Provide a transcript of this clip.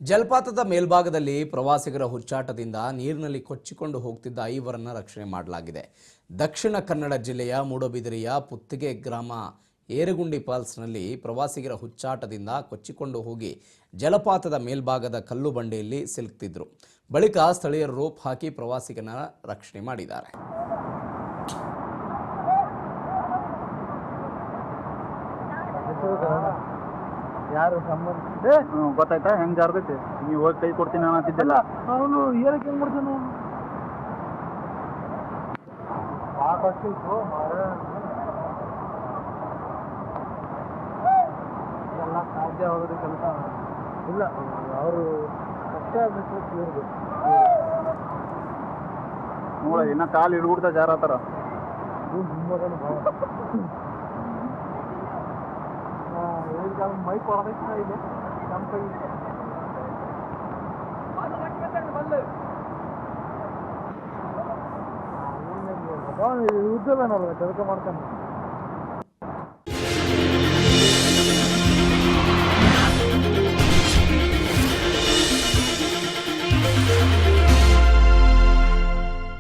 ಜಲಪಾತದ ಮೇಲ್ಭಾಗದಲ್ಲಿ ಪ್ರವಾಸಿಗರ ಹುಚ್ಚಾಟದಿಂದ ನೀರಿನಲ್ಲಿ ಕೊಚ್ಚಿಕೊಂಡು ಹೋಗ್ತಿದ್ದ 5 ರಕ್ಷಣೆ ಮಾಡಲಾಗಿದೆ. ದಕ್ಷಿಣ ಕನ್ನಡ ಜಿಲ್ಲೆಯ ಮೂಡಬಿದಿರೆಯ ಪುತ್ತಿಗೆ ಗ್ರಾಮ ಏರಗುಂಡಿ ಫಾಲ್ಸ್ನಲ್ಲಿ ಪ್ರವಾಸಿಗರ ಹುಚ್ಚಾಟದಿಂದ ಕೊಚ್ಚಿಕೊಂಡು ಹೋಗಿ ಜಲಪಾತದ ಮೇಲ್ಭಾಗದ ಕಲ್ಲು ಬಂಡೆಯಲ್ಲಿ ಸಿಲುಕ್ತಿದ್ರು. ಬಳಿಕ ಸ್ಥಳೀಯರು ರೋಪ್ ಹಾಕಿ ಪ್ರವಾಸಿಗನ ರಕ್ಷಣೆ ಮಾಡಿದ್ದಾರೆ. ಯಾರು ಸಂಬಂಧ ಗೊತ್ತಾಯ್ತಾ ಹೆಂಗ್ ಜಾರದೈತಿ ನೀವು ಹೋಗಿ ಕೈ ಕೊಡ್ತೀನಿ ಅನ್ನತ್ತಿದ್ದಲ್ಲ ಅವನು ಏನಕ್ಕೆ ಹೆಂಗ್ ಮಾಡ್ತಾನ ಸಾಕಷ್ಟು ಇತ್ತು ಎಲ್ಲ ಸಾಧ್ಯ ಹೋಗೋದು ಕೆಲಸ ಇಲ್ಲ ಅವರು ಕಷ್ಟ ಆಗ್ಬೇಕು ನೋಡ ಇನ್ನ ಕಾಲು ಹಿಡ್ಬಿಡ್ತಾ ಜಾರತ್ತಾರ ಮೈಕ್ ಹೊರದೈತ ಇದೆ ನಮ್ಮ ಕೈ ಉದ್ದವೇನಲ್ಲ ಕೆಲಸ ಮಾಡ್ತಾನೆ.